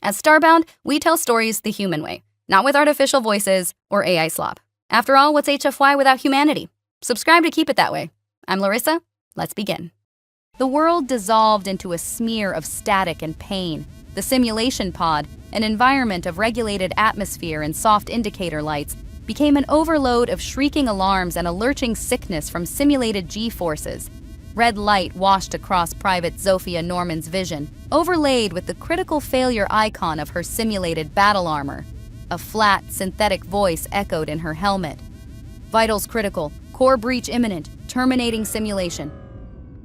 As Starbound, we tell stories the human way, not with artificial voices or AI slop. After all, what's HFY without humanity? Subscribe to keep it that way. I'm Larissa. Let's begin. The world dissolved into a smear of static and pain. The simulation pod, an environment of regulated atmosphere and soft indicator lights, became an overload of shrieking alarms and a lurching sickness from simulated G-forces. Red light washed across Private Zofia Norman's vision, overlaid with the critical failure icon of her simulated battle armor. A flat, synthetic voice echoed in her helmet. Vitals critical, core breach imminent, terminating simulation.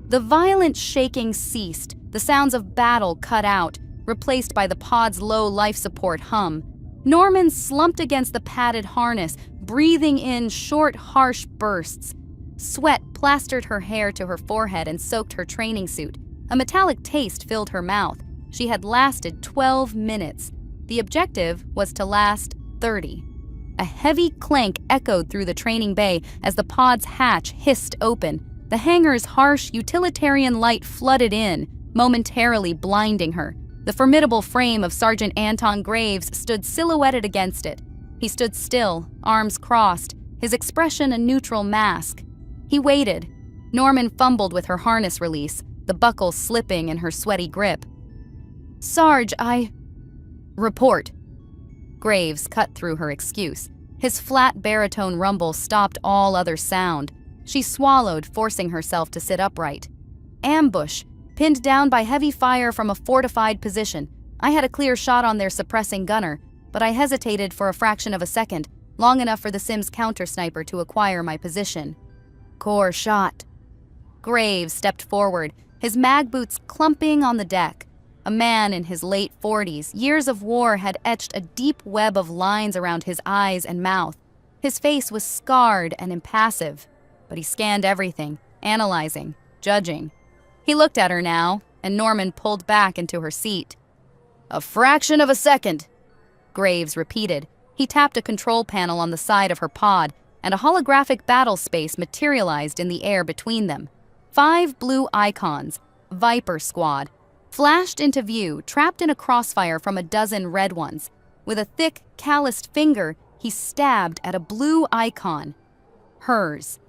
The violent shaking ceased, the sounds of battle cut out, replaced by the pod's low life support hum. Norman slumped against the padded harness, breathing in short, harsh bursts. Sweat plastered her hair to her forehead and soaked her training suit. A metallic taste filled her mouth. She had lasted 12 minutes. The objective was to last 30. A heavy clank echoed through the training bay as the pod's hatch hissed open. The hangar's harsh, utilitarian light flooded in, momentarily blinding her. The formidable frame of Sergeant Anton Graves stood silhouetted against it. He stood still, arms crossed, his expression a neutral mask. He waited. Norman fumbled with her harness release, the buckle slipping in her sweaty grip. "Sarge, Report." Graves cut through her excuse. His flat baritone rumble stopped all other sound. She swallowed, forcing herself to sit upright. "Ambush. Pinned down by heavy fire from a fortified position. I had a clear shot on their suppressing gunner, but I hesitated for a fraction of a second, long enough for the Sim's counter-sniper to acquire my position." "Core shot." Graves stepped forward, his mag boots clumping on the deck. A man in his late 40s, years of war had etched a deep web of lines around his eyes and mouth. His face was scarred and impassive, but he scanned everything, analyzing, judging. He looked at her now, and Norman pulled back into her seat. "A fraction of a second," Graves repeated. He tapped a control panel on the side of her pod, and a holographic battle space materialized in the air between them. 5 blue icons, Viper Squad, flashed into view, trapped in a crossfire from a dozen red ones. With a thick, calloused finger, he stabbed at a blue icon. Hers.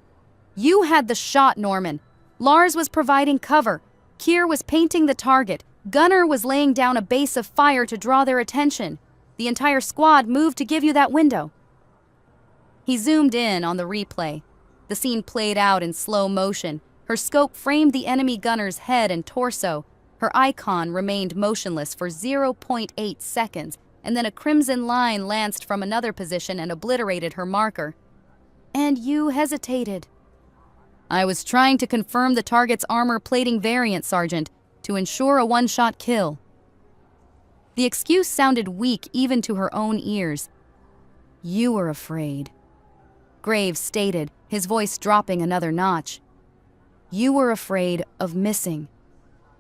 "You had the shot, Norman. Lars was providing cover. Kier was painting the target. Gunner was laying down a base of fire to draw their attention. The entire squad moved to give you that window." He zoomed in on the replay. The scene played out in slow motion. Her scope framed the enemy gunner's head and torso. Her icon remained motionless for 0.8 seconds, and then a crimson line lanced from another position and obliterated her marker. "And you hesitated." "I was trying to confirm the target's armor plating variant, Sergeant, to ensure a one-shot kill." The excuse sounded weak even to her own ears. "You were afraid," Graves stated, his voice dropping another notch. "You were afraid of missing,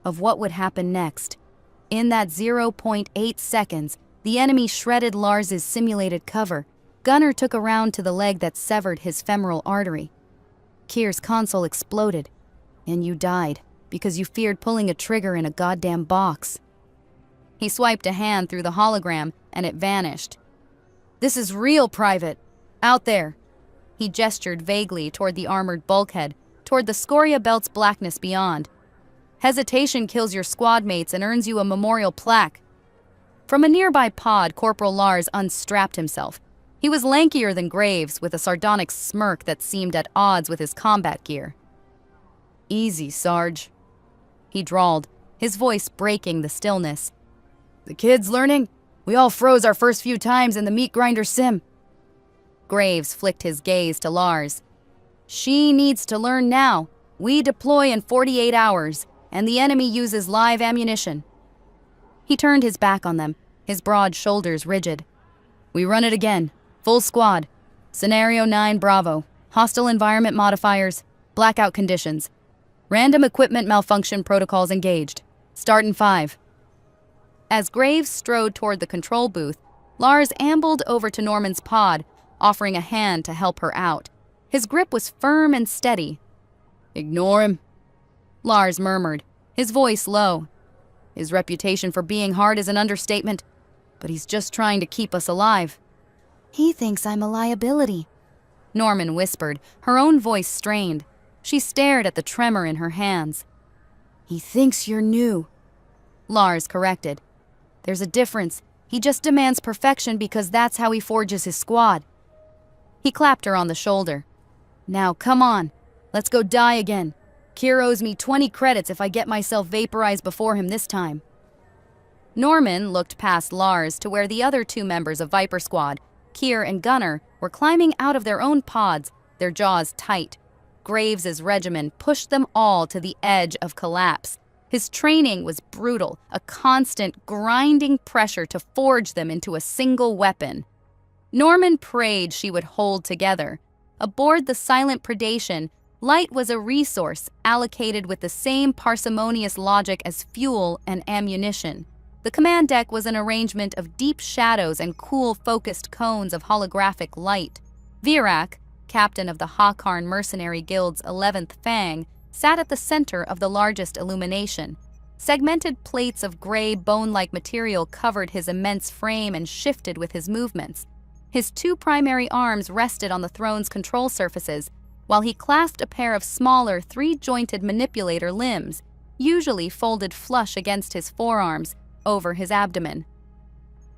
of what would happen next." In that 0.8 seconds, the enemy shredded Lars's simulated cover. Gunner took a round to the leg that severed his femoral artery. Kier's console exploded, and you died because you feared pulling a trigger in a goddamn box. He swiped a hand through the hologram, and it vanished. "This is real, Private. Out there." He gestured vaguely toward the armored bulkhead, toward the scoria belt's blackness beyond. "Hesitation kills your squad mates and earns you a memorial plaque." From a nearby pod, Corporal Lars unstrapped himself. He was lankier than Graves, with a sardonic smirk that seemed at odds with his combat gear. "Easy, Sarge," he drawled, his voice breaking the stillness. "The kids learning? We all froze our first few times in the meat grinder sim." Graves flicked his gaze to Lars. "She needs to learn now. We deploy in 48 hours, and the enemy uses live ammunition." He turned his back on them, his broad shoulders rigid. "We run it again. Full squad. Scenario 9 Bravo. Hostile environment modifiers. Blackout conditions. Random equipment malfunction protocols engaged. Start in 5. As Graves strode toward the control booth, Lars ambled over to Norman's pod, offering a hand to help her out. His grip was firm and steady. "Ignore him," Lars murmured, his voice low. "His reputation for being hard is an understatement. but he's just trying to keep us alive. He thinks I'm a liability, Norman whispered, her own voice strained. She stared at the tremor in her hands. He thinks you're new, Lars corrected. There's a difference. He just demands perfection because that's how he forges his squad. He clapped her on the shoulder. Now, come on. Let's go die again. Kier owes me 20 credits if I get myself vaporized before him this time. Norman looked past Lars to where the other two members of Viper Squad, Kier and Gunnar, were climbing out of their own pods, their jaws tight. Graves' regimen pushed them all to the edge of collapse. His training was brutal, a constant, grinding pressure to forge them into a single weapon. Norman prayed she would hold together. Aboard the silent predation, light was a resource allocated with the same parsimonious logic as fuel and ammunition. The command deck was an arrangement of deep shadows and cool, focused cones of holographic light. Virak, captain of the Hakarn Mercenary Guild's 11th Fang, sat at the center of the largest illumination. Segmented plates of gray, bone-like material covered his immense frame and shifted with his movements. His two primary arms rested on the throne's control surfaces, while he clasped a pair of smaller, three-jointed manipulator limbs, usually folded flush against his forearms, over his abdomen.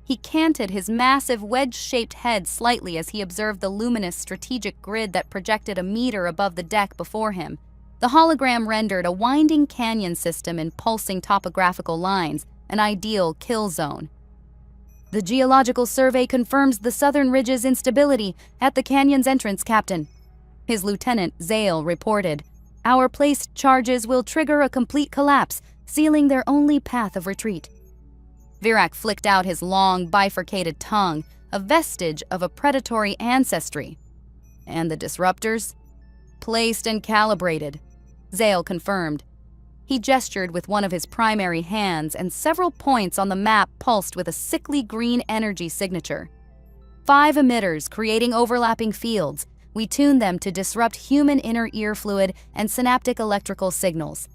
He canted his massive wedge-shaped head slightly as he observed the luminous strategic grid that projected a meter above the deck before him. The hologram rendered a winding canyon system in pulsing topographical lines, an ideal kill zone. The geological survey confirms the southern ridge's instability at the canyon's entrance, Captain. His lieutenant, Zale, reported. Our placed charges will trigger a complete collapse, sealing their only path of retreat. Virak flicked out his long, bifurcated tongue, a vestige of a predatory ancestry. And the disruptors? Placed and calibrated, Zale confirmed. He gestured with one of his primary hands, and several points on the map pulsed with a sickly green energy signature. 5 emitters creating overlapping fields. We tuned them to disrupt human inner ear fluid and synaptic electrical signals.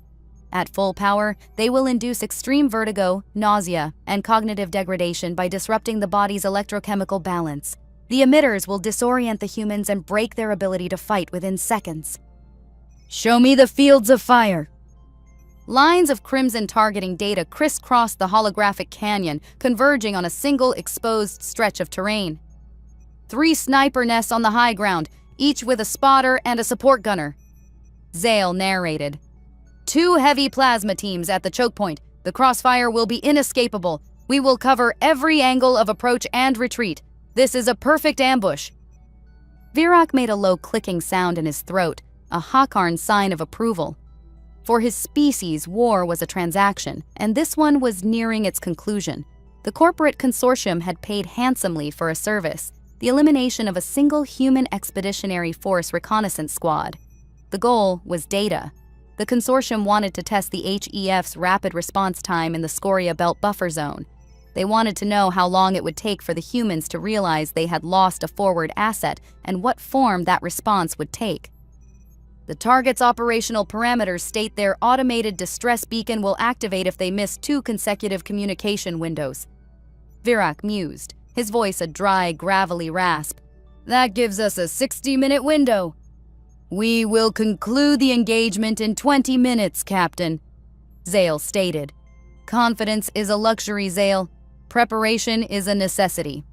At full power, they will induce extreme vertigo, nausea, and cognitive degradation by disrupting the body's electrochemical balance. The emitters will disorient the humans and break their ability to fight within seconds. Show me the fields of fire. Lines of crimson targeting data crisscrossed the holographic canyon, converging on a single exposed stretch of terrain. 3 sniper nests on the high ground, each with a spotter and a support gunner. Zale narrated. 2 heavy plasma teams at the choke point. The crossfire will be inescapable. We will cover every angle of approach and retreat. This is a perfect ambush. Virak made a low clicking sound in his throat, a Hakarn sign of approval. For his species, war was a transaction, and this one was nearing its conclusion. The corporate consortium had paid handsomely for a service, the elimination of a single human expeditionary force reconnaissance squad. The goal was data. The consortium wanted to test the HEF's rapid response time in the Scoria Belt buffer zone. They wanted to know how long it would take for the humans to realize they had lost a forward asset and what form that response would take. The target's operational parameters state their automated distress beacon will activate if they miss 2 consecutive communication windows. Virak mused, his voice a dry, gravelly rasp. That gives us a 60-minute window. We will conclude the engagement in 20 minutes, Captain, Zale stated. Confidence is a luxury, Zale. Preparation is a necessity.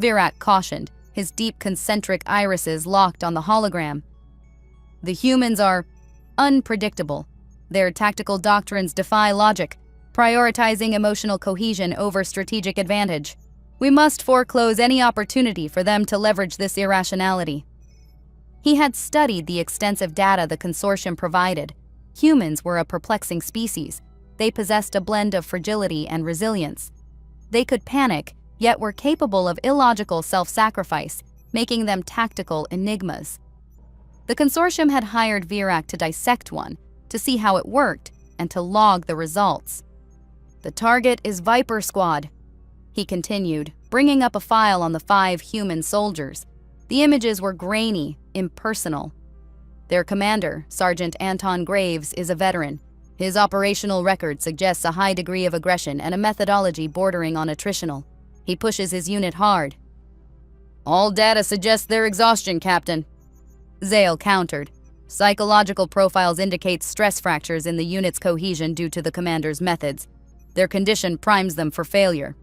Virak cautioned, his deep concentric irises locked on the hologram. The humans are unpredictable. Their tactical doctrines defy logic, prioritizing emotional cohesion over strategic advantage. We must foreclose any opportunity for them to leverage this irrationality. He had studied the extensive data the consortium provided. Humans were a perplexing species. They possessed a blend of fragility and resilience. They could panic, yet were capable of illogical self-sacrifice, making them tactical enigmas. The consortium had hired Virak to dissect one, to see how it worked, and to log the results. The target is Viper Squad, he continued, bringing up a file on the 5 human soldiers. The images were grainy, impersonal. Their commander, Sergeant Anton Graves, is a veteran. His operational record suggests a high degree of aggression and a methodology bordering on attritional. He pushes his unit hard. All data suggests their exhaustion, Captain. Zale countered. Psychological profiles indicate stress fractures in the unit's cohesion due to the commander's methods. Their condition primes them for failure.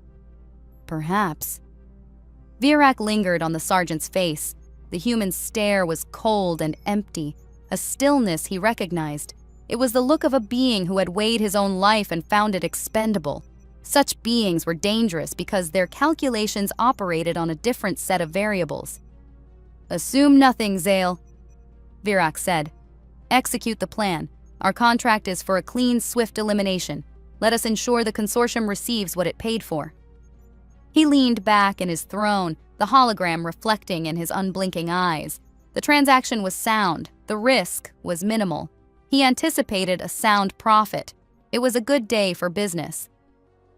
Perhaps. Virak lingered on the sergeant's face. The human stare was cold and empty, a stillness he recognized. It was the look of a being who had weighed his own life and found it expendable. Such beings were dangerous because their calculations operated on a different set of variables. Assume nothing, Zale, Virak said. Execute the plan. Our contract is for a clean, swift elimination. Let us ensure the consortium receives what it paid for. He leaned back in his throne, the hologram reflecting in his unblinking eyes. The transaction was sound. The risk was minimal. He anticipated a sound profit. It was a good day for business.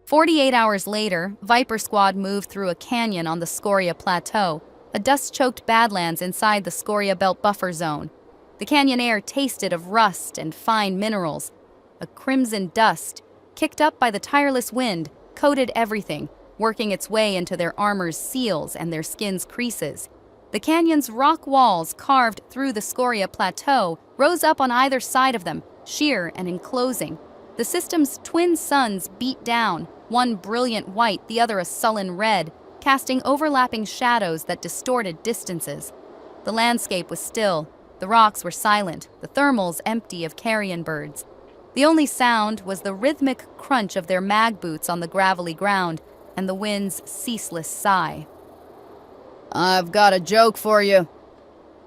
48 hours later, Viper Squad moved through a canyon on the Scoria Plateau, a dust-choked badlands inside the Scoria Belt buffer zone. The canyon air tasted of rust and fine minerals. A crimson dust, kicked up by the tireless wind, coated everything, working its way into their armor's seals and their skin's creases. The canyon's rock walls carved through the Scoria Plateau rose up on either side of them, sheer and enclosing. The system's twin suns beat down, one brilliant white, the other a sullen red, casting overlapping shadows that distorted distances. The landscape was still. The rocks were silent, the thermals empty of carrion birds. The only sound was the rhythmic crunch of their mag boots on the gravelly ground and the wind's ceaseless sigh. I've got a joke for you.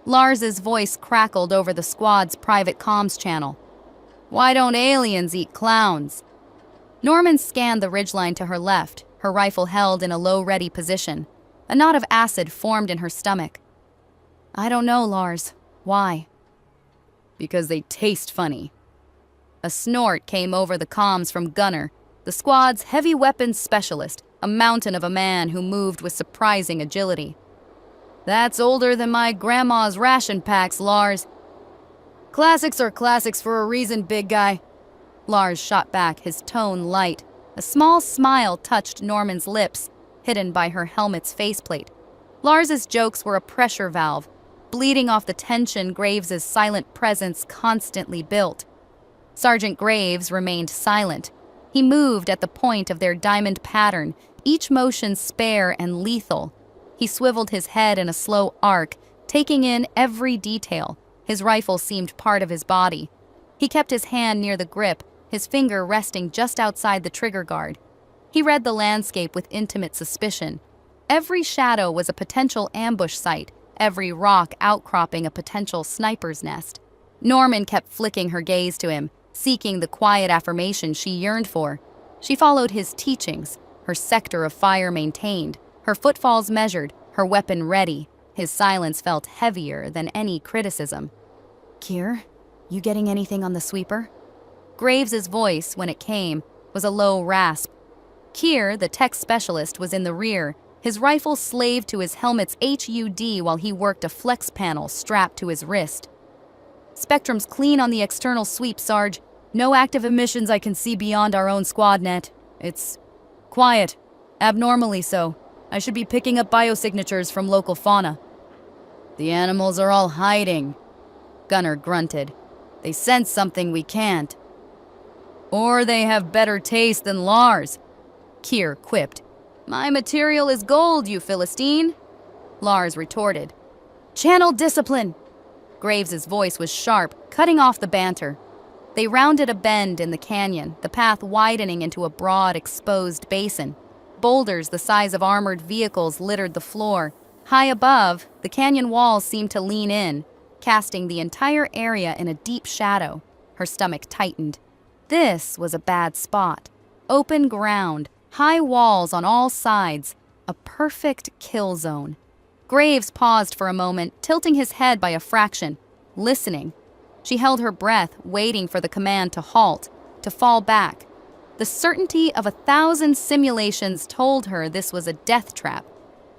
Lars's voice crackled over the squad's private comms channel. Why don't aliens eat clowns? Norman scanned the ridgeline to her left, her rifle held in a low-ready position. A knot of acid formed in her stomach. I don't know, Lars. Why? Because they taste funny. A snort came over the comms from Gunner, the squad's heavy weapons specialist, a mountain of a man who moved with surprising agility. That's older than my grandma's ration packs, Lars. Classics are classics for a reason, big guy. Lars shot back, his tone light. A small smile touched Norman's lips, hidden by her helmet's faceplate. Lars's jokes were a pressure valve, bleeding off the tension Graves's silent presence constantly built. Sergeant Graves remained silent. He moved at the point of their diamond pattern, each motion spare and lethal. He swiveled his head in a slow arc, taking in every detail. His rifle seemed part of his body. He kept his hand near the grip, his finger resting just outside the trigger guard. He read the landscape with intimate suspicion. Every shadow was a potential ambush site, every rock outcropping a potential sniper's nest. Norman kept flicking her gaze to him, seeking the quiet affirmation she yearned for. She followed his teachings, her sector of fire maintained, her footfalls measured, her weapon ready. His silence felt heavier than any criticism. Kier, you getting anything on the sweeper? Graves's voice, when it came, was a low rasp. Kier, the tech specialist, was in the rear, his rifle slaved to his helmet's HUD while he worked a flex panel strapped to his wrist. Spectrum's clean on the external sweep, Sarge. No active emissions I can see beyond our own squad net. It's quiet. Abnormally so. I should be picking up biosignatures from local fauna. The animals are all hiding, Gunner grunted. They sense something we can't. Or they have better taste than Lars, Kier quipped. My material is gold, you Philistine, Lars retorted. Channel discipline. Graves's voice was sharp, cutting off the banter. They rounded a bend in the canyon, the path widening into a broad, exposed basin. Boulders the size of armored vehicles littered the floor. High above, the canyon walls seemed to lean in, casting the entire area in a deep shadow. Her stomach tightened. This was a bad spot. Open ground, high walls on all sides, a perfect kill zone. Graves paused for a moment, tilting his head by a fraction, listening. She held her breath, waiting for the command to halt, to fall back. The certainty of 1,000 simulations told her this was a death trap.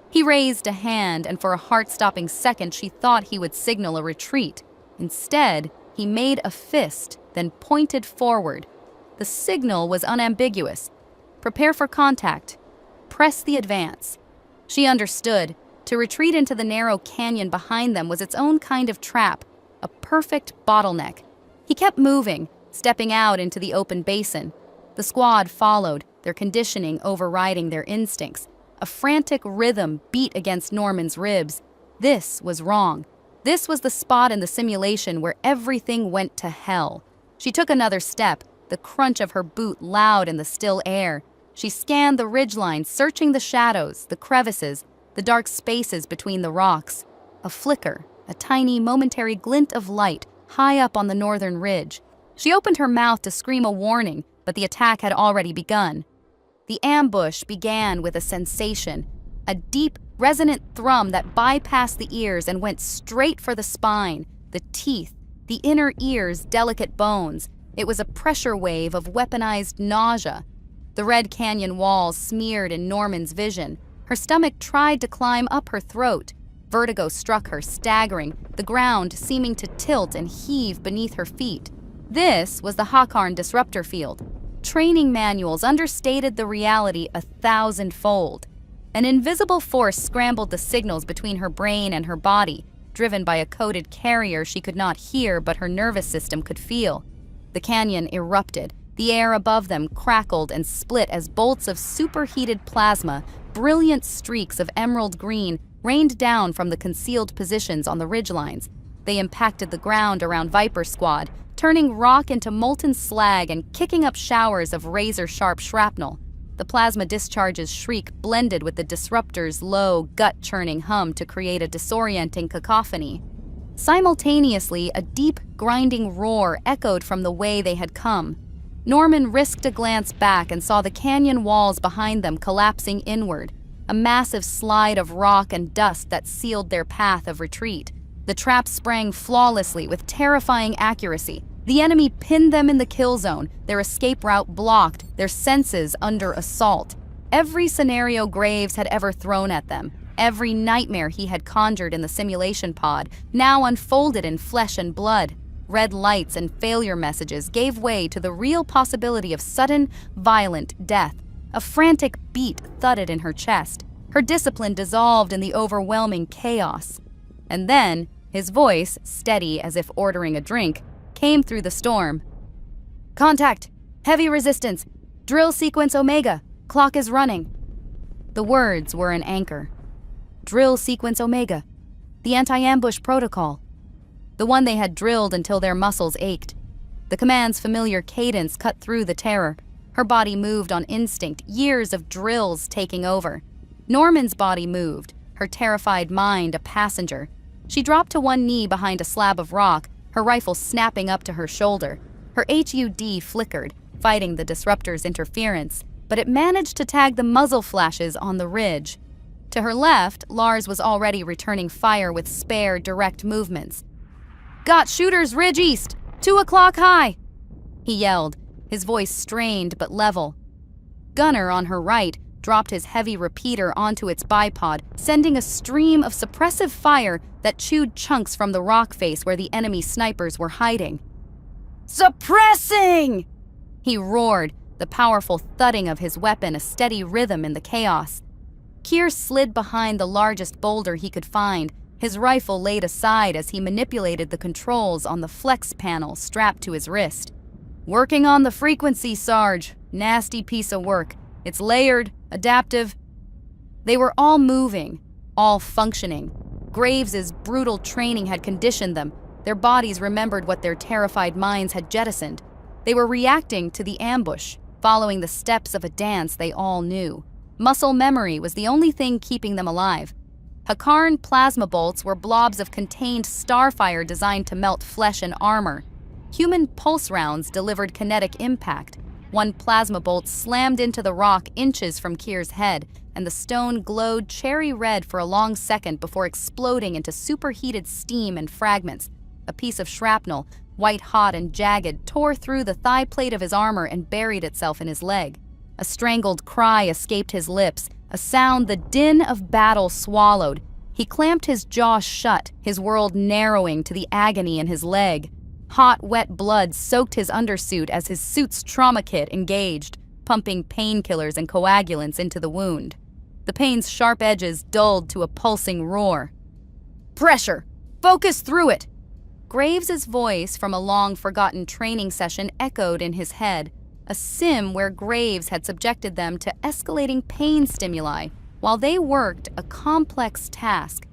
He raised a hand, and for a heart-stopping second she thought he would signal a retreat. Instead, he made a fist, then pointed forward. The signal was unambiguous. Prepare for contact. press the advance. She understood. To retreat into the narrow canyon behind them was its own kind of trap, a perfect bottleneck. He kept moving, stepping out into the open basin. The squad followed, their conditioning overriding their instincts. A frantic rhythm beat against Norman's ribs. This was wrong. This was the spot in the simulation where everything went to hell. She took another step, the crunch of her boot loud in the still air. She scanned the ridgeline, searching the shadows, the crevices, the dark spaces between the rocks. A flicker, a tiny momentary glint of light high up on the northern ridge. She opened her mouth to scream a warning, but the attack had already begun. The ambush began with a sensation, a deep, resonant thrum that bypassed the ears and went straight for the spine, the teeth, the inner ear's delicate bones. It was a pressure wave of weaponized nausea. The red canyon walls smeared in Norman's vision. Her stomach tried to climb up her throat. Vertigo struck her, staggering, the ground seeming to tilt and heave beneath her feet. This was the Hakarn disruptor field. Training manuals understated the reality 1,000-fold. An invisible force scrambled the signals between her brain and her body, driven by a coded carrier she could not hear but her nervous system could feel. The canyon erupted. The air above them crackled and split as bolts of superheated plasma, brilliant streaks of emerald green, rained down from the concealed positions on the ridgelines. They impacted the ground around Viper Squad, turning rock into molten slag and kicking up showers of razor-sharp shrapnel. The plasma discharges' shriek blended with the disruptor's low, gut-churning hum to create a disorienting cacophony. Simultaneously, a deep, grinding roar echoed from the way they had come. Norman risked a glance back and saw the canyon walls behind them collapsing inward, a massive slide of rock and dust that sealed their path of retreat. The trap sprang flawlessly with terrifying accuracy. The enemy pinned them in the kill zone, their escape route blocked, their senses under assault. Every scenario Graves had ever thrown at them, every nightmare he had conjured in the simulation pod, now unfolded in flesh and blood. Red lights and failure messages gave way to the real possibility of sudden, violent death. A frantic beat thudded in her chest. Her discipline dissolved in the overwhelming chaos. And then, his voice, steady as if ordering a drink, came through the storm. "Contact! Heavy resistance! Drill sequence Omega! Clock is running!" The words were an anchor. Drill sequence Omega. The anti-ambush protocol. The one they had drilled until their muscles ached. The command's familiar cadence cut through the terror. Her body moved on instinct, years of drills taking over. Norman's body moved, her terrified mind a passenger. She dropped to one knee behind a slab of rock, her rifle snapping up to her shoulder. Her HUD flickered, fighting the disruptor's interference, but it managed to tag the muzzle flashes on the ridge. To her left, Lars was already returning fire with spare, direct movements. "Got shooters ridge east, 2 o'clock high," he yelled, his voice strained but level. Gunner on her right dropped his heavy repeater onto its bipod, sending a stream of suppressive fire that chewed chunks from the rock face where the enemy snipers were hiding. "Suppressing!" he roared, the powerful thudding of his weapon a steady rhythm in the chaos. Keir slid behind the largest boulder he could find, his rifle laid aside as he manipulated the controls on the flex panel strapped to his wrist. "Working on the frequency, Sarge. Nasty piece of work. It's layered, adaptive." They were all moving, all functioning. Graves's brutal training had conditioned them. Their bodies remembered what their terrified minds had jettisoned. They were reacting to the ambush, following the steps of a dance they all knew. Muscle memory was the only thing keeping them alive. Hakarn plasma bolts were blobs of contained starfire designed to melt flesh and armor. Human pulse rounds delivered kinetic impact. One plasma bolt slammed into the rock inches from Keir's head, and the stone glowed cherry red for a long second before exploding into superheated steam and fragments. A piece of shrapnel, white-hot and jagged, tore through the thigh plate of his armor and buried itself in his leg. A strangled cry escaped his lips, a sound the din of battle swallowed. He clamped his jaw shut, his world narrowing to the agony in his leg. Hot, wet blood soaked his undersuit as his suit's trauma kit engaged, pumping painkillers and coagulants into the wound. the pain's sharp edges dulled to a pulsing roar. "Pressure! Focus through it!" Graves's voice from a long-forgotten training session echoed in his head, a sim where Graves had subjected them to escalating pain stimuli while they worked a complex task.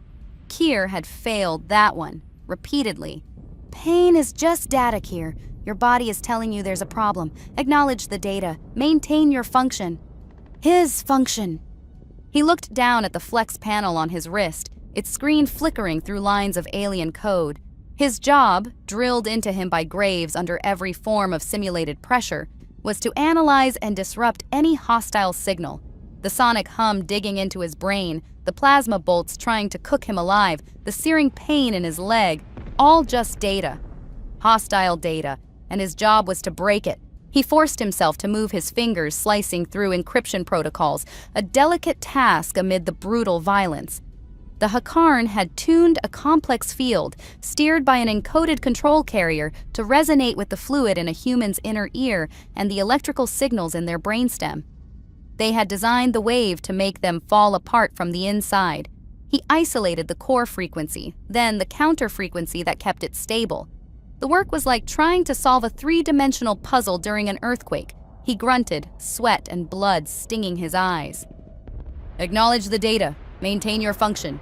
Kier had failed that one, repeatedly. "Pain is just data, Kier. Your body is telling you there's a problem. Acknowledge the data. Maintain your function." His function. He looked down at the flex panel on his wrist, its screen flickering through lines of alien code. His job, drilled into him by Graves under every form of simulated pressure, was to analyze and disrupt any hostile signal. The sonic hum digging into his brain, the plasma bolts trying to cook him alive, the searing pain in his leg, all just data. Hostile data, and his job was to break it. He forced himself to move his fingers slicing through encryption protocols, a delicate task amid the brutal violence. The Hakarn had tuned a complex field, steered by an encoded control carrier, to resonate with the fluid in a human's inner ear and the electrical signals in their brainstem. They had designed the wave to make them fall apart from the inside. He isolated the core frequency, then the counter frequency that kept it stable. The work was like trying to solve a three-dimensional puzzle during an earthquake. He grunted, sweat and blood stinging his eyes. "Acknowledge the data. Maintain your function."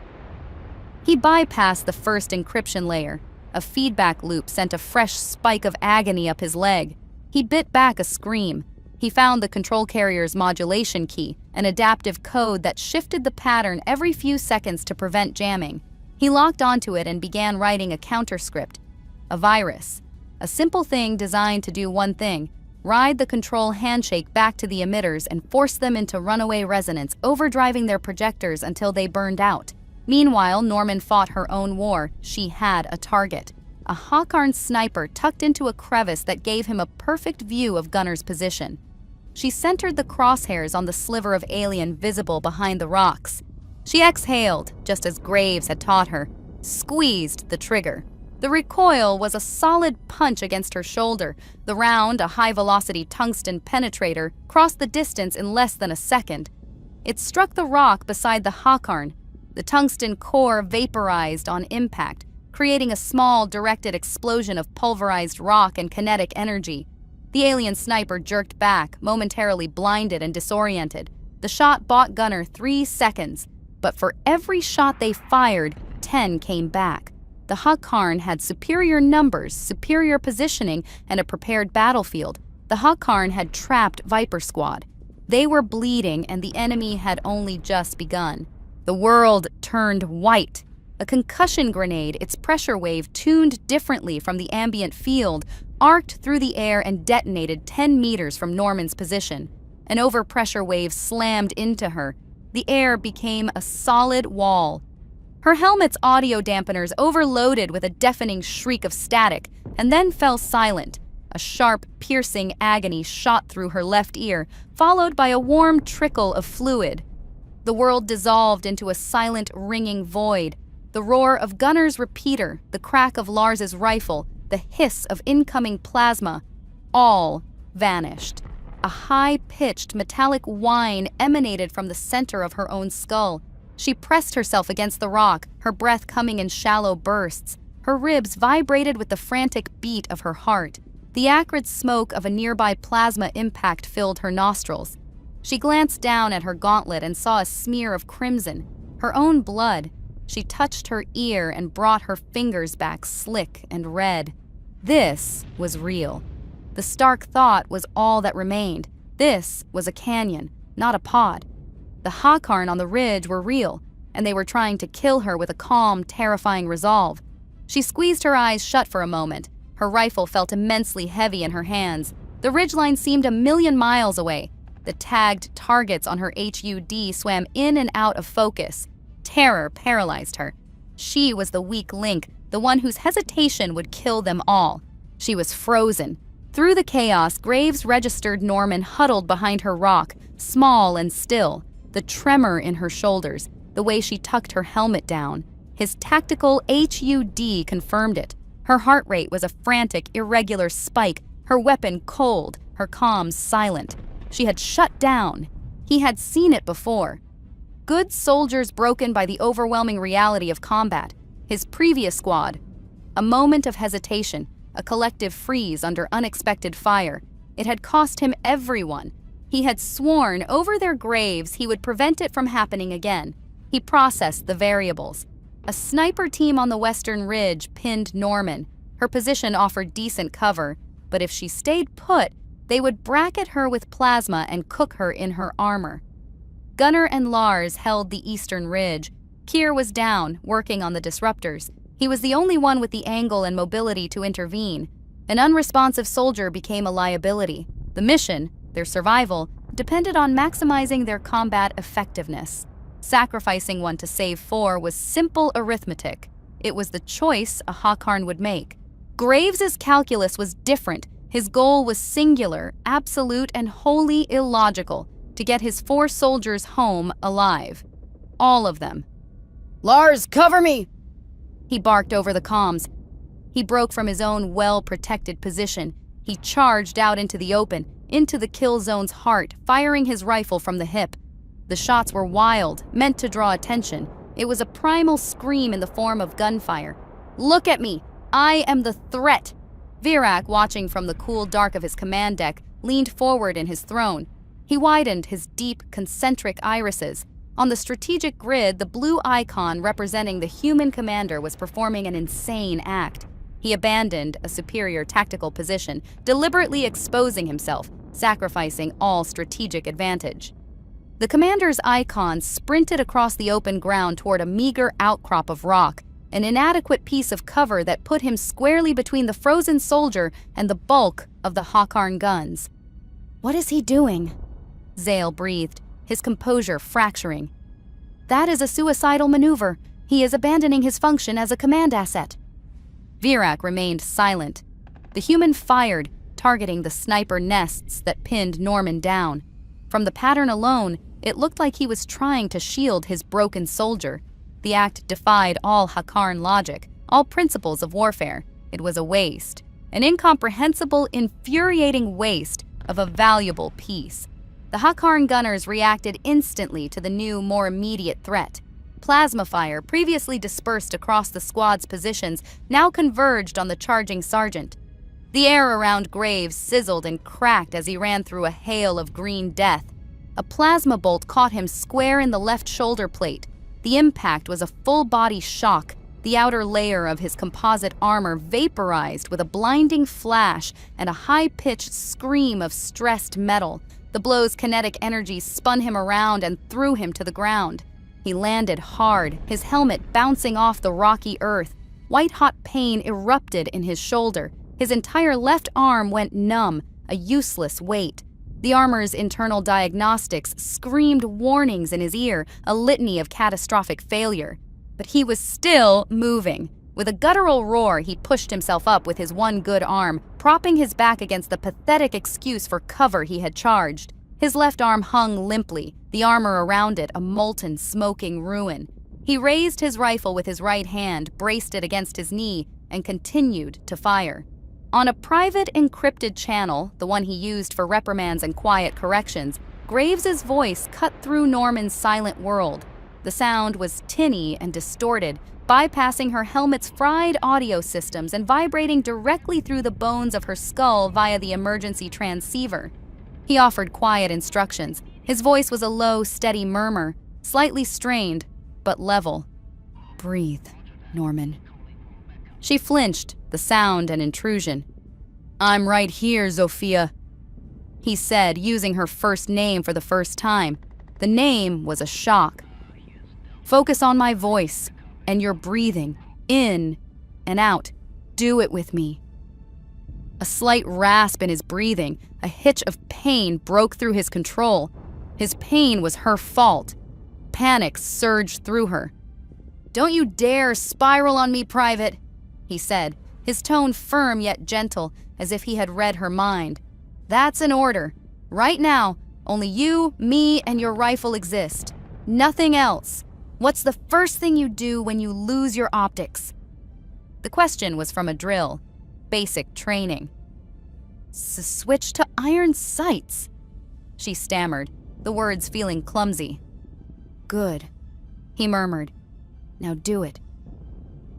He bypassed the first encryption layer. A feedback loop sent a fresh spike of agony up his leg. He bit back a scream. He found the control carrier's modulation key, an adaptive code that shifted the pattern every few seconds to prevent jamming. He locked onto it and began writing a counterscript. A virus. A simple thing designed to do one thing: ride the control handshake back to the emitters and force them into runaway resonance, overdriving their projectors until they burned out. Meanwhile, Norman fought her own war. She had a target. A Hakarn sniper tucked into a crevice that gave him a perfect view of Gunner's position. She centered the crosshairs on the sliver of alien visible behind the rocks. She exhaled, just as Graves had taught her, squeezed the trigger. The recoil was a solid punch against her shoulder. The round, a high-velocity tungsten penetrator, crossed the distance in less than a second. It struck the rock beside the Hakarn. The tungsten core vaporized on impact, creating a small, directed explosion of pulverized rock and kinetic energy. The alien sniper jerked back, momentarily blinded and disoriented. The shot bought Gunner 3 seconds, but for every shot they fired, 10 came back. The Hakarn had superior numbers, superior positioning, and a prepared battlefield. The Hakarn had trapped Viper Squad. They were bleeding, and the enemy had only just begun. The world turned white. A concussion grenade, its pressure wave tuned differently from the ambient field, arced through the air and detonated 10 meters from Norman's position. An overpressure wave slammed into her. The air became a solid wall. Her helmet's audio dampeners overloaded with a deafening shriek of static, and then fell silent. A sharp, piercing agony shot through her left ear, followed by a warm trickle of fluid. The world dissolved into a silent, ringing void. The roar of Gunner's repeater, the crack of Lars's rifle, the hiss of incoming plasma, all vanished. A high-pitched, metallic whine emanated from the center of her own skull. She pressed herself against the rock, her breath coming in shallow bursts. Her ribs vibrated with the frantic beat of her heart. The acrid smoke of a nearby plasma impact filled her nostrils. She glanced down at her gauntlet and saw a smear of crimson, her own blood. She touched her ear and brought her fingers back slick and red. This was real. The stark thought was all that remained. This was a canyon, not a pod. The Hakarn on the ridge were real, and they were trying to kill her with a calm, terrifying resolve. She squeezed her eyes shut for a moment. Her rifle felt immensely heavy in her hands. The ridgeline seemed a million miles away. The tagged targets on her HUD swam in and out of focus. Terror paralyzed her. She was the weak link, the one whose hesitation would kill them all. She was frozen. Through the chaos, Graves registered Norman huddled behind her rock, small and still. The tremor in her shoulders, the way she tucked her helmet down. His tactical HUD confirmed it. Her heart rate was a frantic, irregular spike, her weapon cold, her comms silent. She had shut down. He had seen it before. good soldiers broken by the overwhelming reality of combat. His previous squad. A moment of hesitation, a collective freeze under unexpected fire. It had cost him everyone. He had sworn over their graves he would prevent it from happening again. He processed the variables. A sniper team on the western ridge pinned Norman. Her position offered decent cover, but if she stayed put, they would bracket her with plasma and cook her in her armor. Gunnar and Lars held the eastern ridge. Keir was down, working on the disruptors. He was the only one with the angle and mobility to intervene. An unresponsive soldier became a liability. The mission, their survival, depended on maximizing their combat effectiveness. Sacrificing one to save four was simple arithmetic. It was the choice a Hakarn would make. Graves's calculus was different. His goal was singular, absolute, and wholly illogical: to get his 4 soldiers home alive. All of them. "Lars, cover me!" he barked over the comms. He broke from his own well-protected position. He charged out into the open, into the kill zone's heart, firing his rifle from the hip. The shots were wild, meant to draw attention. It was a primal scream in the form of gunfire. "Look at me! I am the threat!" Virak, watching from the cool dark of his command deck, leaned forward in his throne. He widened his deep, concentric irises. On the strategic grid, the blue icon representing the human commander was performing an insane act. He abandoned a superior tactical position, deliberately exposing himself, sacrificing all strategic advantage. The commander's icon sprinted across the open ground toward a meager outcrop of rock, an inadequate piece of cover that put him squarely between the frozen soldier and the bulk of the Hakarn guns. "What is he doing?" Zale breathed, his composure fracturing. "That is a suicidal maneuver. He is abandoning his function as a command asset." Virak remained silent. The human fired, targeting the sniper nests that pinned Norman down. From the pattern alone, it looked like he was trying to shield his broken soldier. The act defied all Hakarn logic, all principles of warfare. It was a waste, an incomprehensible, infuriating waste of a valuable piece. The Hakarn gunners reacted instantly to the new, more immediate threat. Plasma fire, previously dispersed across the squad's positions, now converged on the charging sergeant. The air around Graves sizzled and cracked as he ran through a hail of green death. A plasma bolt caught him square in the left shoulder plate. The impact was a full-body shock. The outer layer of his composite armor vaporized with a blinding flash and a high-pitched scream of stressed metal. The blow's kinetic energy spun him around and threw him to the ground. He landed hard, his helmet bouncing off the rocky earth. White-hot pain erupted in his shoulder. His entire left arm went numb, a useless weight. The armor's internal diagnostics screamed warnings in his ear, a litany of catastrophic failure. But he was still moving. With a guttural roar, he pushed himself up with his one good arm, propping his back against the pathetic excuse for cover he had charged. His left arm hung limply, the armor around it a molten, smoking ruin. He raised his rifle with his right hand, braced it against his knee, and continued to fire. On a private encrypted channel, the one he used for reprimands and quiet corrections, Graves's voice cut through Norman's silent world. The sound was tinny and distorted, bypassing her helmet's fried audio systems and vibrating directly through the bones of her skull via the emergency transceiver. He offered quiet instructions. His voice was a low, steady murmur, slightly strained, but level. "Breathe, Norman." She flinched, the sound an intrusion. "I'm right here, Zofia," he said, using her first name for the first time. The name was a shock. "Focus on my voice and your breathing, in and out. Do it with me." A slight rasp in his breathing, a hitch of pain broke through his control. His pain was her fault. Panic surged through her. "Don't you dare spiral on me, Private," he said, his tone firm yet gentle, as if he had read her mind. "That's an order. Right now, only you, me, and your rifle exist. Nothing else. What's the first thing you do when you lose your optics?" The question was from a drill. Basic training. "Switch to iron sights," she stammered, the words feeling clumsy. Good, he murmured. Now do it.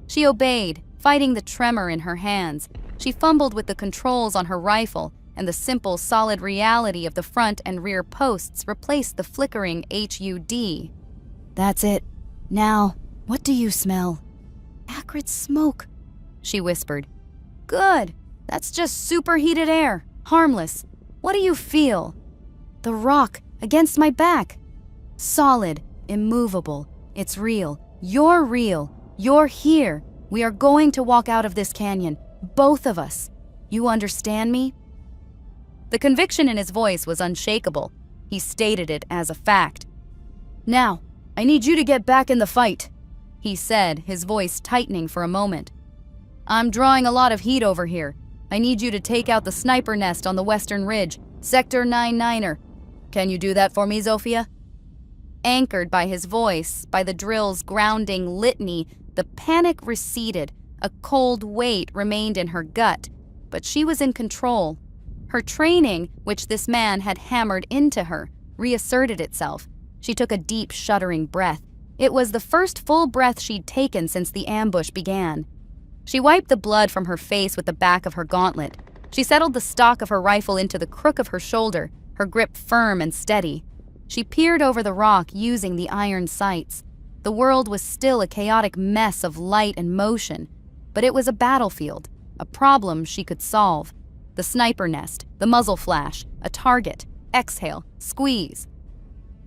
She obeyed, fighting the tremor in her hands. She fumbled with the controls on her rifle, and the simple, solid reality of the front and rear posts replaced the flickering HUD. That's it. Now, what do you smell? Acrid smoke, she whispered. Good. That's just superheated air. Harmless. What do you feel? The rock against my back. Solid, immovable. It's real. You're real. You're here. We are going to walk out of this canyon. Both of us. You understand me? The conviction in his voice was unshakable. He stated it as a fact. Now, I need you to get back in the fight, he said, his voice tightening for a moment. I'm drawing a lot of heat over here. I need you to take out the sniper nest on the western ridge, Sector 99er. Can you do that for me, Zofia? Anchored by his voice, by the drill's grounding litany, the panic receded. A cold weight remained in her gut, but she was in control. Her training, which this man had hammered into her, reasserted itself. She took a deep, shuddering breath. It was the first full breath she'd taken since the ambush began. She wiped the blood from her face with the back of her gauntlet. She settled the stock of her rifle into the crook of her shoulder, her grip firm and steady. She peered over the rock using the iron sights. The world was still a chaotic mess of light and motion, but it was a battlefield, a problem she could solve. The sniper nest, the muzzle flash, a target, exhale, squeeze.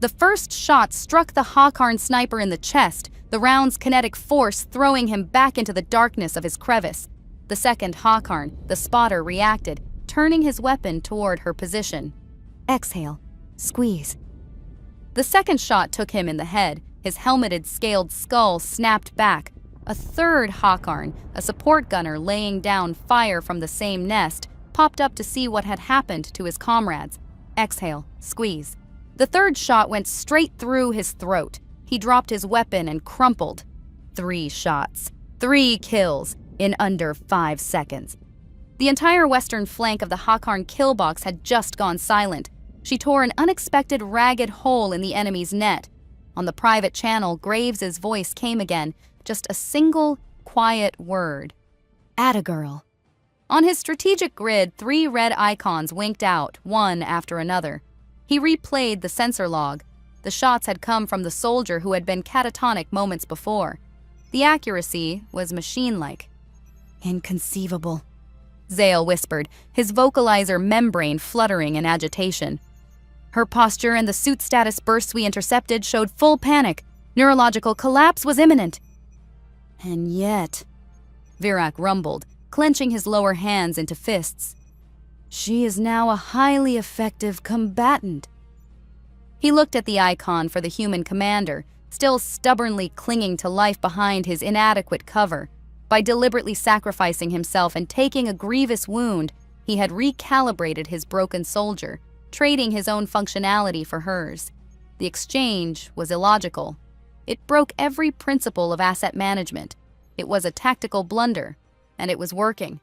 The first shot struck the Hawkarn sniper in the chest, the round's kinetic force throwing him back into the darkness of his crevice. The second Hawkarn, the spotter, reacted, turning his weapon toward her position. Exhale, squeeze. The second shot took him in the head. His helmeted, scaled skull snapped back. A third Hawkarn, a support gunner laying down fire from the same nest, popped up to see what had happened to his comrades. Exhale, squeeze. The third shot went straight through his throat. He dropped his weapon and crumpled. 3 shots, 3 kills in under 5 seconds. The entire western flank of the Hawkarn kill box had just gone silent. She tore an unexpected ragged hole in the enemy's net. On the private channel, Graves's voice came again, just a single, quiet word. Atta girl. On his strategic grid, 3 red icons winked out, one after another. He replayed the sensor log. The shots had come from the soldier who had been catatonic moments before. The accuracy was machine-like. Inconceivable, Zale whispered, his vocalizer membrane fluttering in agitation. Her posture and the suit status bursts we intercepted showed full panic. Neurological collapse was imminent. And yet, Virak rumbled, clenching his lower hands into fists. She is now a highly effective combatant. He looked at the icon for the human commander, still stubbornly clinging to life behind his inadequate cover. By deliberately sacrificing himself and taking a grievous wound, he had recalibrated his broken soldier, trading his own functionality for hers. The exchange was illogical. It broke every principle of asset management. It was a tactical blunder, and it was working.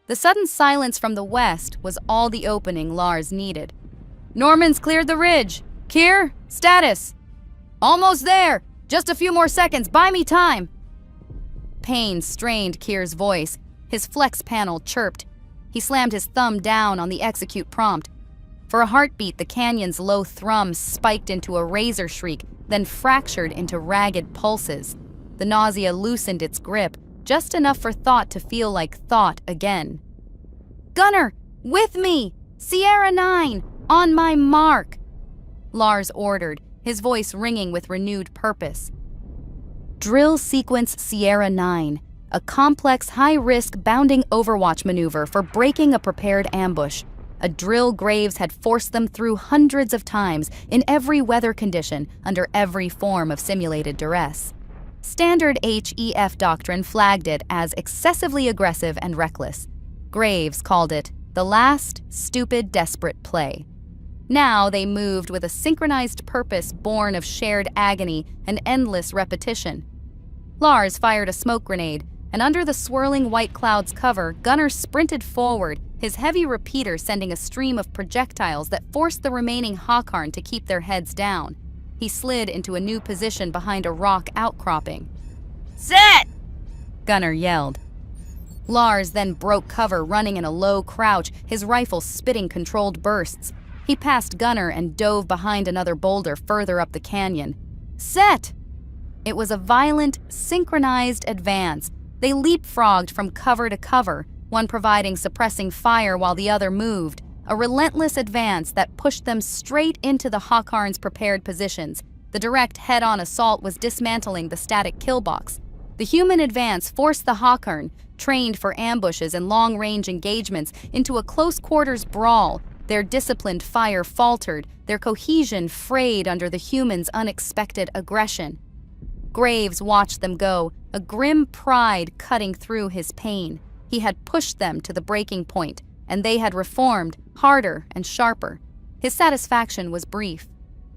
The sudden silence from the west was all the opening Lars needed. Norman's cleared the ridge. Kier, status. Almost there. Just a few more seconds. Buy me time. Pain strained Kier's voice. His flex panel chirped. He slammed his thumb down on the execute prompt. For a heartbeat, the canyon's low thrum spiked into a razor shriek, then fractured into ragged pulses. The nausea loosened its grip, just enough for thought to feel like thought again. Gunner, with me! Sierra 9, on my mark! Lars ordered, his voice ringing with renewed purpose. Drill sequence Sierra 9, a complex, high-risk bounding overwatch maneuver for breaking a prepared ambush. A drill Graves had forced them through hundreds of times, in every weather condition, under every form of simulated duress. Standard HEF doctrine flagged it as excessively aggressive and reckless. Graves called it the last, stupid, desperate play. Now they moved with a synchronized purpose born of shared agony and endless repetition. Lars fired a smoke grenade, and under the swirling white cloud's cover, Gunner sprinted forward, his heavy repeater sending a stream of projectiles that forced the remaining Hawkarn to keep their heads down. He slid into a new position behind a rock outcropping. Set! Gunner yelled. Lars then broke cover, running in a low crouch, his rifle spitting controlled bursts. He passed Gunner and dove behind another boulder further up the canyon. Set! It was a violent, synchronized advance. They leapfrogged from cover to cover, one providing suppressing fire while the other moved, a relentless advance that pushed them straight into the Hawkarn's prepared positions. The direct head-on assault was dismantling the static kill box. The human advance forced the Hawkarn, trained for ambushes and long-range engagements, into a close-quarters brawl. Their disciplined fire faltered, their cohesion frayed under the humans' unexpected aggression. Graves watched them go, a grim pride cutting through his pain. He had pushed them to the breaking point, and they had reformed, harder and sharper. His satisfaction was brief.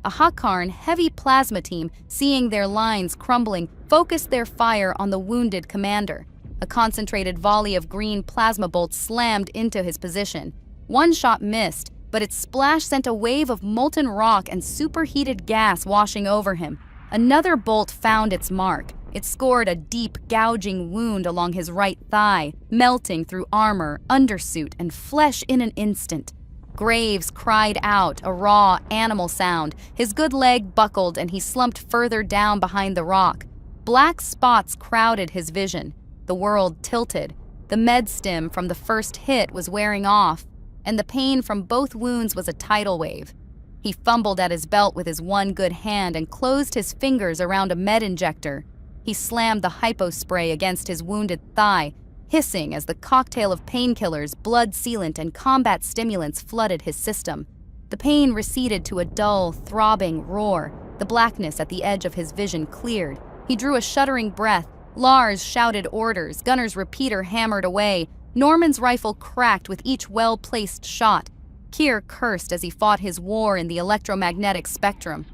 A Hawkarn heavy plasma team, seeing their lines crumbling, focused their fire on the wounded commander. A concentrated volley of green plasma bolts slammed into his position. One shot missed, but its splash sent a wave of molten rock and superheated gas washing over him. Another bolt found its mark. It scored a deep, gouging wound along his right thigh, melting through armor, undersuit, and flesh in an instant. Graves cried out, a raw, animal sound. His good leg buckled and he slumped further down behind the rock. Black spots crowded his vision. The world tilted. The med stim from the first hit was wearing off, and the pain from both wounds was a tidal wave. He fumbled at his belt with his one good hand and closed his fingers around a med injector. He slammed the hypospray against his wounded thigh, hissing as the cocktail of painkillers, blood sealant, and combat stimulants flooded his system. The pain receded to a dull, throbbing roar. The blackness at the edge of his vision cleared. He drew a shuddering breath. Lars shouted orders. Gunner's repeater hammered away. Norman's rifle cracked with each well-placed shot. Keir cursed as he fought his war in the electromagnetic spectrum.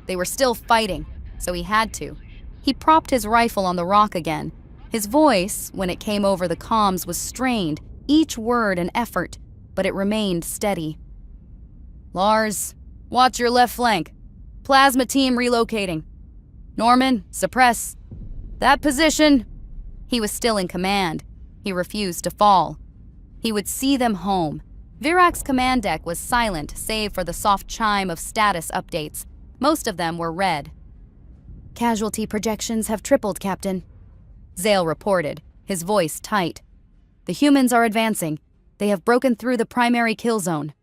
They were still fighting, so he had to. He propped his rifle on the rock again. His voice, when it came over the comms, was strained, each word an effort, but it remained steady. Lars, watch your left flank. Plasma team relocating. Norman, suppress. That position. He was still in command. He refused to fall. He would see them home. Virak's command deck was silent, save for the soft chime of status updates. Most of them were red. Casualty projections have tripled, Captain. Zale reported, his voice tight. The humans are advancing. They have broken through the primary kill zone.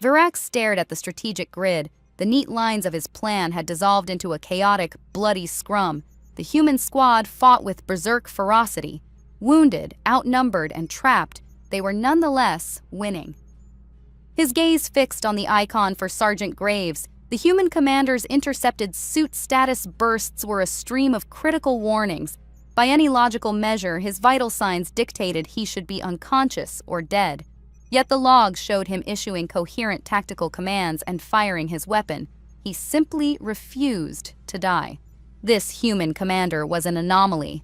Virak stared at the strategic grid. The neat lines of his plan had dissolved into a chaotic, bloody scrum. The human squad fought with berserk ferocity. Wounded, outnumbered, and trapped, they were nonetheless winning. His gaze fixed on the icon for Sergeant Graves. The human commander's intercepted suit status bursts were a stream of critical warnings. By any logical measure, his vital signs dictated he should be unconscious or dead. Yet the logs showed him issuing coherent tactical commands and firing his weapon. He simply refused to die. This human commander was an anomaly.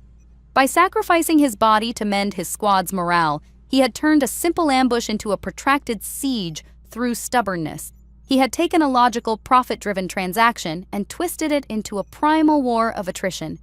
By sacrificing his body to mend his squad's morale, he had turned a simple ambush into a protracted siege through stubbornness. He had taken a logical, profit-driven transaction and twisted it into a primal war of attrition.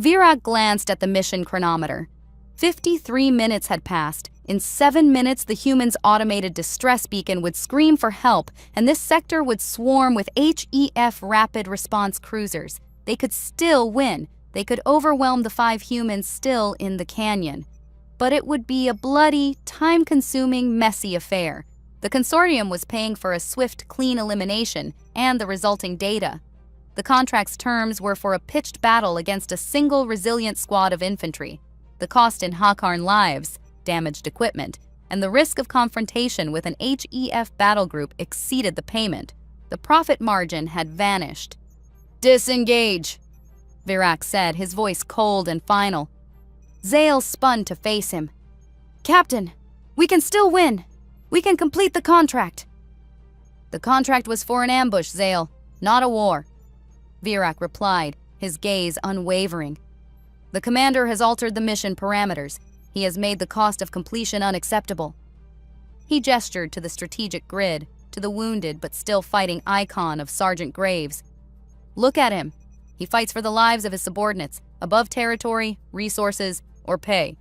Virak glanced at the mission chronometer. 53 minutes had passed. In 7 minutes, the humans' automated distress beacon would scream for help, and this sector would swarm with HEF rapid response cruisers. They could still win. They could overwhelm the 5 humans still in the canyon. But it would be a bloody, time-consuming, messy affair. The consortium was paying for a swift, clean elimination and the resulting data. The contract's terms were for a pitched battle against a single resilient squad of infantry. The cost in Hawkarn lives, damaged equipment, and the risk of confrontation with an HEF battle group exceeded the payment. The profit margin had vanished. Disengage, Virak said, his voice cold and final. Zale spun to face him. Captain, we can still win. We can complete the contract. The contract was for an ambush, Zale, not a war, Virak replied, his gaze unwavering. The commander has altered the mission parameters. He has made the cost of completion unacceptable. He gestured to the strategic grid, to the wounded but still fighting icon of Sergeant Graves. Look at him. He fights for the lives of his subordinates, above territory, resources, or pay.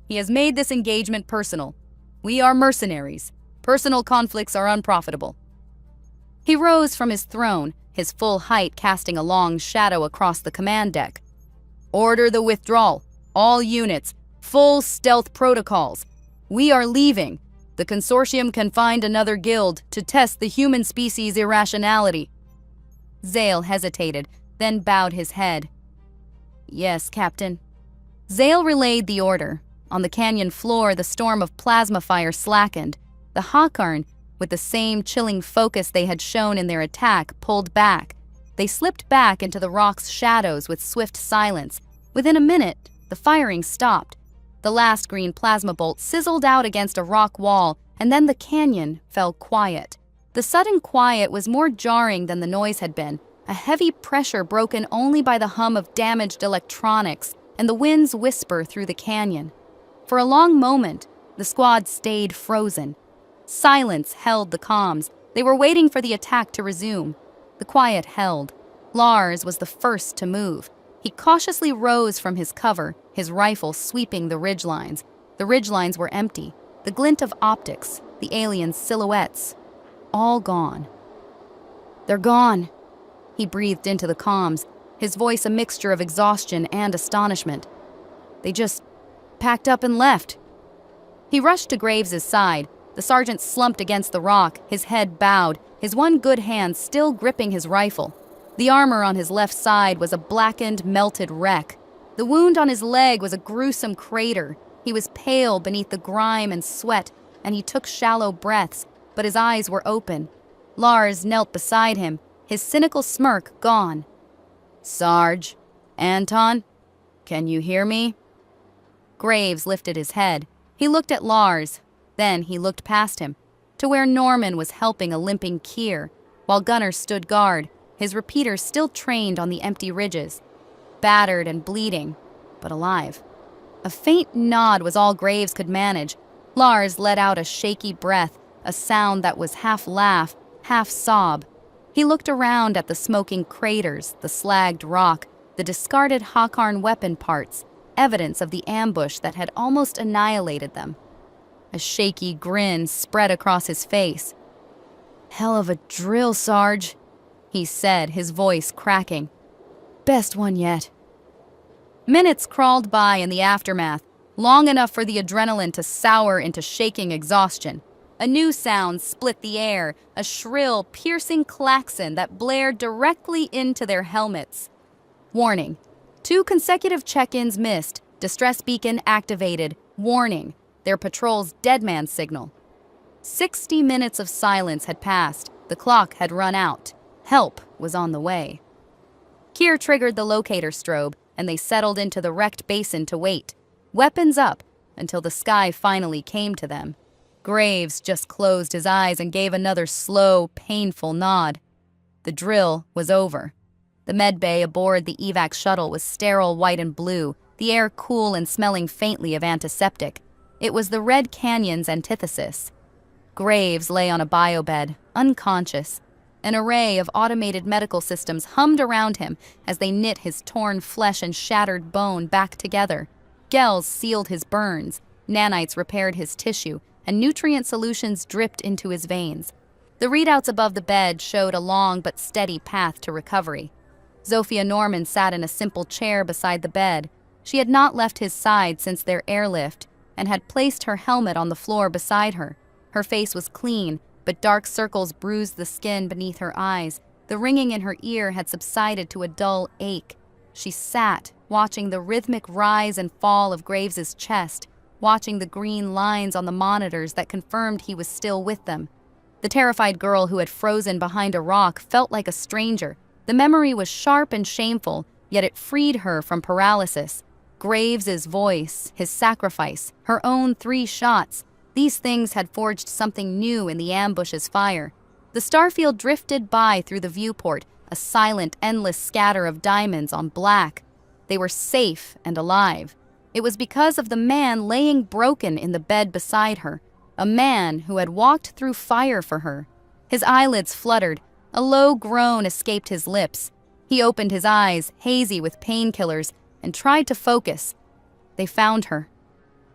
He has made this engagement personal. We are mercenaries. Personal conflicts are unprofitable. He rose from his throne, his full height casting a long shadow across the command deck. Order the withdrawal. All units. Full stealth protocols. We are leaving. The consortium can find another guild to test the human species' irrationality. Zale hesitated, then bowed his head. Yes, Captain. Zale relayed the order. On the canyon floor, the storm of plasma fire slackened. The Hakarn, with the same chilling focus they had shown in their attack, pulled back. They slipped back into the rock's shadows with swift silence. Within a minute, the firing stopped. The last green plasma bolt sizzled out against a rock wall, and then the canyon fell quiet. The sudden quiet was more jarring than the noise had been, a heavy pressure broken only by the hum of damaged electronics and the wind's whisper through the canyon. For a long moment, the squad stayed frozen. Silence held the comms. They were waiting for the attack to resume. The quiet held. Lars was the first to move. He cautiously rose from his cover, his rifle sweeping the ridgelines. The ridgelines were empty. The glint of optics, the aliens' silhouettes, all gone. They're gone, he breathed into the comms, his voice a mixture of exhaustion and astonishment. They just packed up and left. He rushed to Graves' side. The sergeant slumped against the rock, his head bowed, his one good hand still gripping his rifle. The armor on his left side was a blackened, melted wreck. The wound on his leg was a gruesome crater. He was pale beneath the grime and sweat, and he took shallow breaths, but his eyes were open. Lars knelt beside him, his cynical smirk gone. Sarge, Anton, can you hear me? Graves lifted his head. He looked at Lars. Then he looked past him, to where Norman was helping a limping Kier, while Gunnar stood guard, his repeaters still trained on the empty ridges. Battered and bleeding, but alive. A faint nod was all Graves could manage. Lars let out a shaky breath, a sound that was half laugh, half sob. He looked around at the smoking craters, the slagged rock, the discarded Hakarn weapon parts, evidence of the ambush that had almost annihilated them. A shaky grin spread across his face. Hell of a drill, Sarge, he said, his voice cracking. Best one yet. Minutes crawled by in the aftermath, long enough for the adrenaline to sour into shaking exhaustion. A new sound split the air, a shrill, piercing klaxon that blared directly into their helmets. Warning. 2 consecutive check-ins missed. Distress beacon activated. Warning. Their patrol's deadman signal. 60 minutes of silence had passed. The clock had run out. Help was on the way. Kier triggered the locator strobe, and they settled into the wrecked basin to wait, weapons up, until the sky finally came to them. Graves just closed his eyes and gave another slow, painful nod. The drill was over. The medbay aboard the evac shuttle was sterile white and blue, the air cool and smelling faintly of antiseptic. It was the Red Canyon's antithesis. Graves lay on a biobed, unconscious. An array of automated medical systems hummed around him as they knit his torn flesh and shattered bone back together. Gels sealed his burns, nanites repaired his tissue, and nutrient solutions dripped into his veins. The readouts above the bed showed a long but steady path to recovery. Zofia Norman sat in a simple chair beside the bed. She had not left his side since their airlift and had placed her helmet on the floor beside her. Her face was clean, but dark circles bruised the skin beneath her eyes. The ringing in her ear had subsided to a dull ache. She sat, watching the rhythmic rise and fall of Graves's chest, watching the green lines on the monitors that confirmed he was still with them. The terrified girl who had frozen behind a rock felt like a stranger. The memory was sharp and shameful, yet it freed her from paralysis. Graves's voice, his sacrifice, her own 3 shots, these things had forged something new in the ambush's fire. The starfield drifted by through the viewport, a silent, endless scatter of diamonds on black. They were safe and alive. It was because of the man laying broken in the bed beside her, a man who had walked through fire for her. His eyelids fluttered. A low groan escaped his lips. He opened his eyes, hazy with painkillers, and tried to focus. They found her.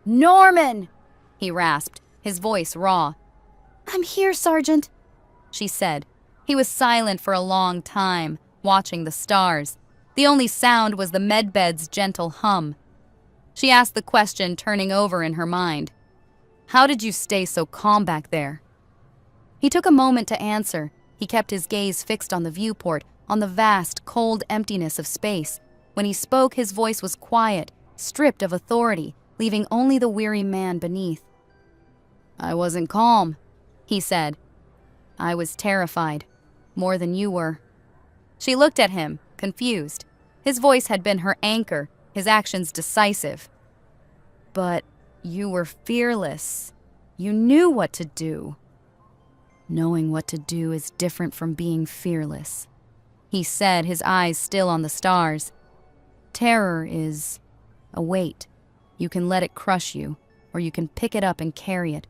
"Norman!" he rasped, his voice raw. "I'm here, Sergeant," she said. He was silent for a long time, watching the stars. The only sound was the medbed's gentle hum. She asked the question, turning over in her mind. "How did you stay so calm back there?" He took a moment to answer. He kept his gaze fixed on the viewport, on the vast, cold emptiness of space. When he spoke, his voice was quiet, stripped of authority, leaving only the weary man beneath. "I wasn't calm," he said. "I was terrified, more than you were." She looked at him, confused. His voice had been her anchor, his actions decisive. "But you were fearless. You knew what to do." "Knowing what to do is different from being fearless," he said, his eyes still on the stars. "Terror is a weight. You can let it crush you, or you can pick it up and carry it.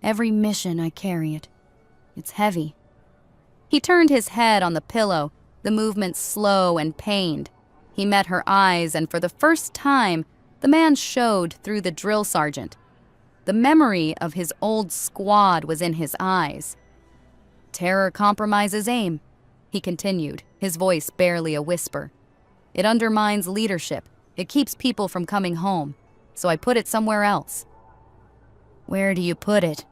Every mission I carry it. It's heavy." He turned his head on the pillow, the movement slow and pained. He met her eyes, and for the first time, the man showed through the drill sergeant. The memory of his old squad was in his eyes. "Terror compromises aim," he continued, his voice barely a whisper. "It undermines leadership. It keeps people from coming home. So I put it somewhere else." "Where do you put it?"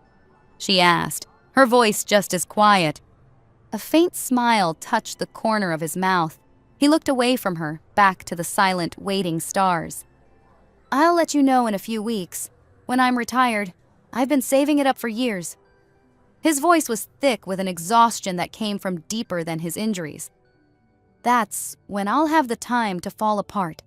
she asked, her voice just as quiet. A faint smile touched the corner of his mouth. He looked away from her, back to the silent, waiting stars. "I'll let you know in a few weeks. When I'm retired. I've been saving it up for years." His voice was thick with an exhaustion that came from deeper than his injuries. "That's when I'll have the time to fall apart."